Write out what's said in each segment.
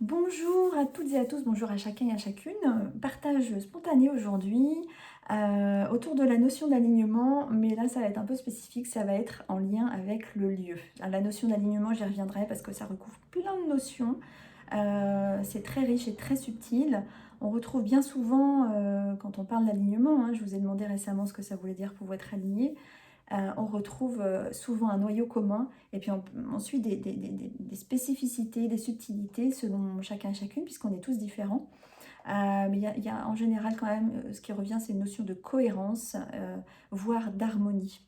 Bonjour à toutes et à tous, bonjour à chacun et à chacune. Partage spontané aujourd'hui autour de la notion d'alignement, mais là ça va être un peu spécifique, ça va être en lien avec le lieu. La notion d'alignement, j'y reviendrai parce que ça recouvre plein de notions. C'est très riche et très subtil. On retrouve bien souvent, quand on parle d'alignement, je vous ai demandé récemment ce que ça voulait dire pour vous être aligné. On retrouve souvent un noyau commun et puis ensuite des spécificités, des subtilités selon chacun et chacune, puisqu'on est tous différents. Mais il y a en général quand même, ce qui revient, c'est une notion de cohérence, voire d'harmonie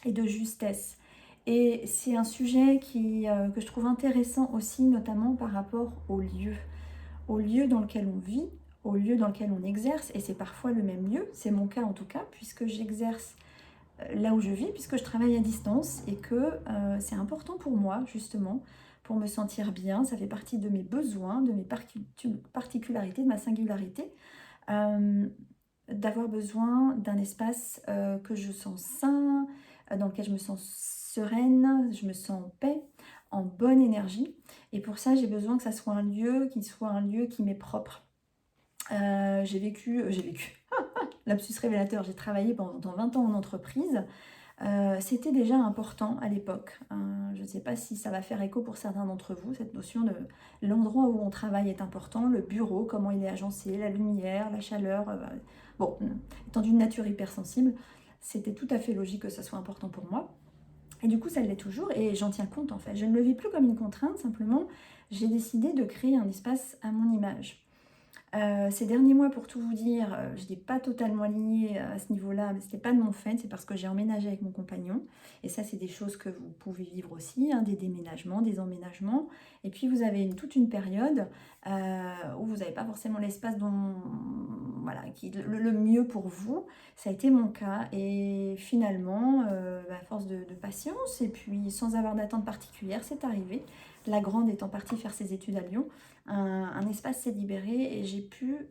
et de justesse. Et c'est un sujet que je trouve intéressant aussi, notamment par rapport au lieu dans lequel on vit, au lieu dans lequel on exerce, et c'est parfois le même lieu, c'est mon cas en tout cas, puisque j'exerce là où je vis, puisque je travaille à distance et que c'est important pour moi, justement, pour me sentir bien. Ça fait partie de mes besoins, de mes particularités, de ma singularité, euh, d'avoir besoin d'un espace que je sens sain, dans lequel je me sens sereine, je me sens en paix, en bonne énergie. Et pour ça, j'ai besoin que ça soit un lieu qui m'est propre. J'ai vécu, lapsus révélateur, j'ai travaillé pendant 20 ans en entreprise. C'était déjà important à l'époque. Je ne sais pas si ça va faire écho pour certains d'entre vous, cette notion de l'endroit où on travaille est important, le bureau, comment il est agencé, la lumière, la chaleur. Bon, étant d'une nature hypersensible, c'était tout à fait logique que ça soit important pour moi. Et du coup, ça l'est toujours et j'en tiens compte en fait. Je ne le vis plus comme une contrainte, simplement, j'ai décidé de créer un espace à mon image. Ces derniers mois, pour tout vous dire, je n'étais pas totalement alignée à ce niveau-là, mais ce n'était pas de mon fait, c'est parce que j'ai emménagé avec mon compagnon. Et ça, c'est des choses que vous pouvez vivre aussi, des déménagements, des emménagements. Et puis, vous avez toute une période où vous n'avez pas forcément l'espace voilà, qui est le mieux pour vous. Ça a été mon cas. Et finalement, à force de patience et puis sans avoir d'attente particulière, c'est arrivé. La grande étant partie faire ses études à Lyon, un espace s'est libéré et j'ai pu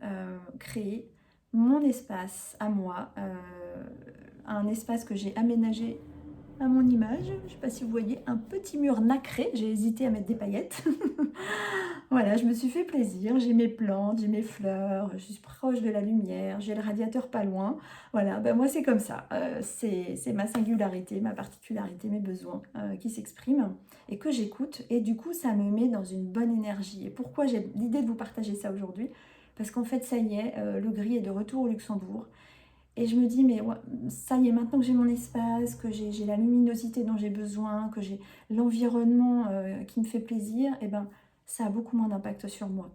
créer mon espace à moi, un espace que j'ai aménagé à mon image. Je ne sais pas si vous voyez, un petit mur nacré, j'ai hésité à mettre des paillettes. Voilà, je me suis fait plaisir, j'ai mes plantes, j'ai mes fleurs, je suis proche de la lumière, j'ai le radiateur pas loin. Voilà, ben moi c'est comme ça. C'est ma singularité, ma particularité, mes besoins qui s'expriment et que j'écoute. Et du coup, ça me met dans une bonne énergie. Et pourquoi j'ai l'idée de vous partager ça aujourd'hui? Parce qu'en fait, ça y est, le gris est de retour au Luxembourg. Et je me dis, mais ouais, ça y est, maintenant que j'ai mon espace, que j'ai la luminosité dont j'ai besoin, que j'ai l'environnement qui me fait plaisir, et ben, ça a beaucoup moins d'impact sur moi.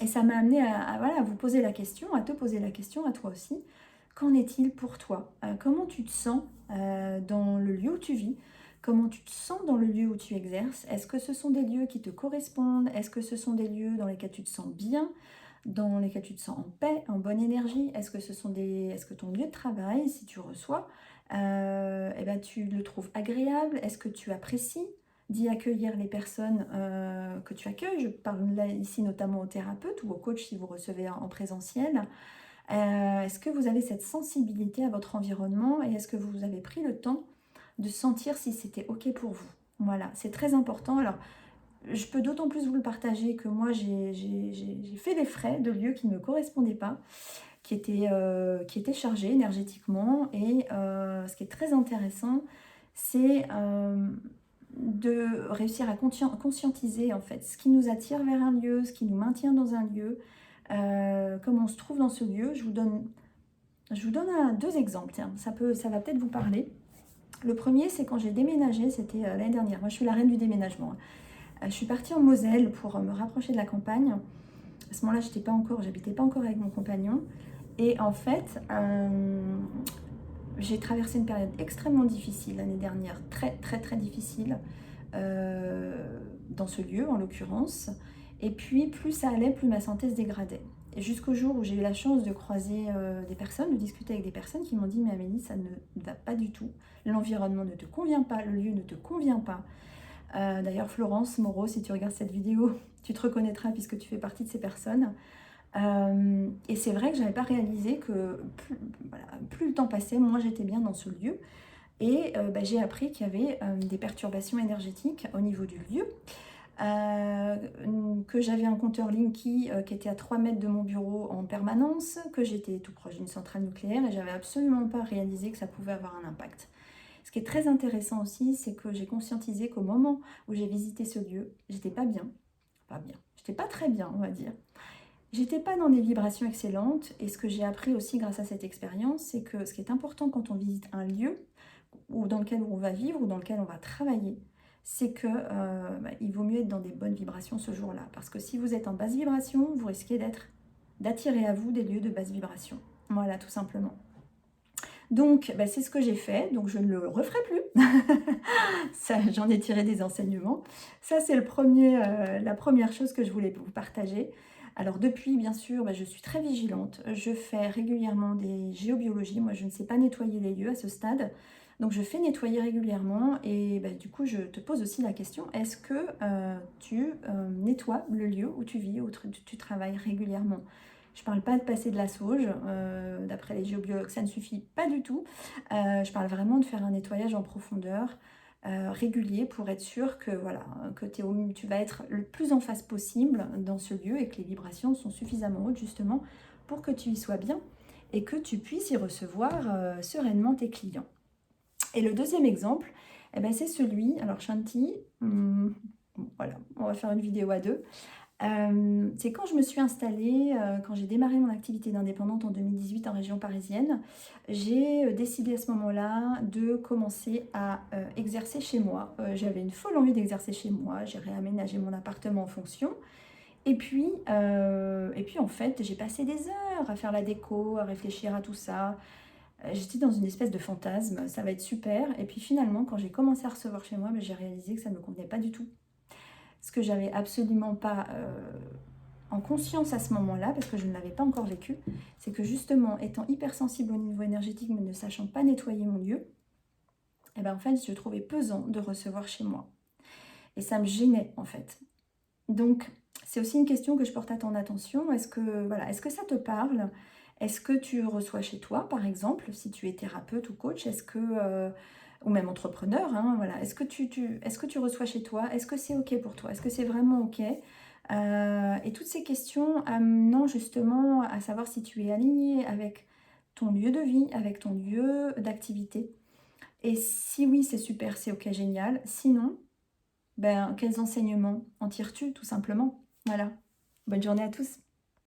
Et ça m'a amené voilà, à vous poser la question, à te poser la question, à toi aussi. Qu'en est-il pour toi? Comment tu te sens dans le lieu où tu vis? Comment tu te sens dans le lieu où tu exerces? Est-ce que ce sont des lieux qui te correspondent? Est-ce que ce sont des lieux dans lesquels tu te sens bien? Dans lesquels tu te sens en paix, en bonne énergie? Est-ce que ton lieu de travail, si tu reçois, eh ben, tu le trouves agréable? Est-ce que tu apprécies d'y accueillir les personnes que tu accueilles? Je parle là ici notamment aux thérapeutes ou aux coachs si vous recevez en présentiel. Est-ce que vous avez cette sensibilité à votre environnement et est-ce que vous avez pris le temps de sentir si c'était OK pour vous? Voilà, c'est très important. Alors, je peux d'autant plus vous le partager que moi, j'ai fait des frais de lieux qui ne me correspondaient pas, qui étaient chargés énergétiquement. Et ce qui est très intéressant, c'est de réussir à conscientiser en fait ce qui nous attire vers un lieu, ce qui nous maintient dans un lieu, comment on se trouve dans ce lieu. Je vous donne deux exemples, tiens, ça va peut-être vous parler. Le premier, c'est quand j'ai déménagé, c'était l'année dernière. Moi, je suis la reine du déménagement. Je suis partie en Moselle pour me rapprocher de la campagne. À ce moment-là, j'habitais pas encore avec mon compagnon. Et en fait, j'ai traversé une période extrêmement difficile l'année dernière, très très très difficile, dans ce lieu en l'occurrence. Et puis, plus ça allait, plus ma santé se dégradait. Et jusqu'au jour où j'ai eu la chance de croiser des personnes, de discuter avec des personnes qui m'ont dit: mais Amélie, ça ne va pas du tout. L'environnement ne te convient pas, le lieu ne te convient pas. D'ailleurs, Florence Moreau, si tu regardes cette vidéo, tu te reconnaîtras puisque tu fais partie de ces personnes. Et c'est vrai que je n'avais pas réalisé que plus le temps passait, moins j'étais bien dans ce lieu. Et j'ai appris qu'il y avait des perturbations énergétiques au niveau du lieu, que j'avais un compteur Linky qui était à 3 mètres de mon bureau en permanence, que j'étais tout proche d'une centrale nucléaire et j'avais absolument pas réalisé que ça pouvait avoir un impact. Ce qui est très intéressant aussi, c'est que j'ai conscientisé qu'au moment où j'ai visité ce lieu, j'étais pas bien. Pas bien. J'étais pas très bien, on va dire. J'étais pas dans des vibrations excellentes et ce que j'ai appris aussi grâce à cette expérience, c'est que ce qui est important quand on visite un lieu ou dans lequel on va vivre ou dans lequel on va travailler, c'est que il vaut mieux être dans des bonnes vibrations ce jour-là. Parce que si vous êtes en basse vibration, vous risquez d'attirer à vous des lieux de basse vibration. Voilà, tout simplement. Donc, c'est ce que j'ai fait, donc je ne le referai plus. Ça, j'en ai tiré des enseignements. Ça, c'est la première chose que je voulais vous partager. Alors depuis, bien sûr, je suis très vigilante. Je fais régulièrement des géobiologies. Moi, je ne sais pas nettoyer les lieux à ce stade. Donc, je fais nettoyer régulièrement. Et du coup, je te pose aussi la question, est-ce que tu nettoies le lieu où tu vis, où tu travailles régulièrement? Je ne parle pas de passer de la sauge, d'après les géobiologues, ça ne suffit pas du tout. Je parle vraiment de faire un nettoyage en profondeur, régulier, pour être sûr que, voilà, que tu vas être le plus en face possible dans ce lieu et que les vibrations sont suffisamment hautes justement pour que tu y sois bien et que tu puisses y recevoir sereinement tes clients. Et le deuxième exemple, c'est celui, alors Shanti, voilà, on va faire une vidéo à deux. C'est quand je me suis installée, quand j'ai démarré mon activité d'indépendante en 2018 en région parisienne, j'ai décidé à ce moment-là de commencer à exercer chez moi. J'avais une folle envie d'exercer chez moi, j'ai réaménagé mon appartement en fonction. Et puis en fait, j'ai passé des heures à faire la déco, à réfléchir à tout ça. J'étais dans une espèce de fantasme, ça va être super. Et puis finalement, quand j'ai commencé à recevoir chez moi, j'ai réalisé que ça ne me convenait pas du tout. Ce que j'avais absolument pas en conscience à ce moment-là, parce que je ne l'avais pas encore vécu, c'est que justement, étant hypersensible au niveau énergétique, mais ne sachant pas nettoyer mon lieu, en fait, je trouvais pesant de recevoir chez moi. Et ça me gênait, en fait. Donc, c'est aussi une question que je porte à ton attention. Est-ce que ça te parle? Est-ce que tu reçois chez toi, par exemple, si tu es thérapeute ou coach? Ou même entrepreneur, hein, voilà. Est-ce que tu reçois chez toi? Est-ce que c'est OK pour toi? Est-ce que c'est vraiment OK? Et toutes ces questions amenant justement à savoir si tu es aligné avec ton lieu de vie, avec ton lieu d'activité. Et si oui, c'est super, c'est OK, génial. Sinon, quels enseignements en tires-tu, tout simplement? Voilà. Bonne journée à tous.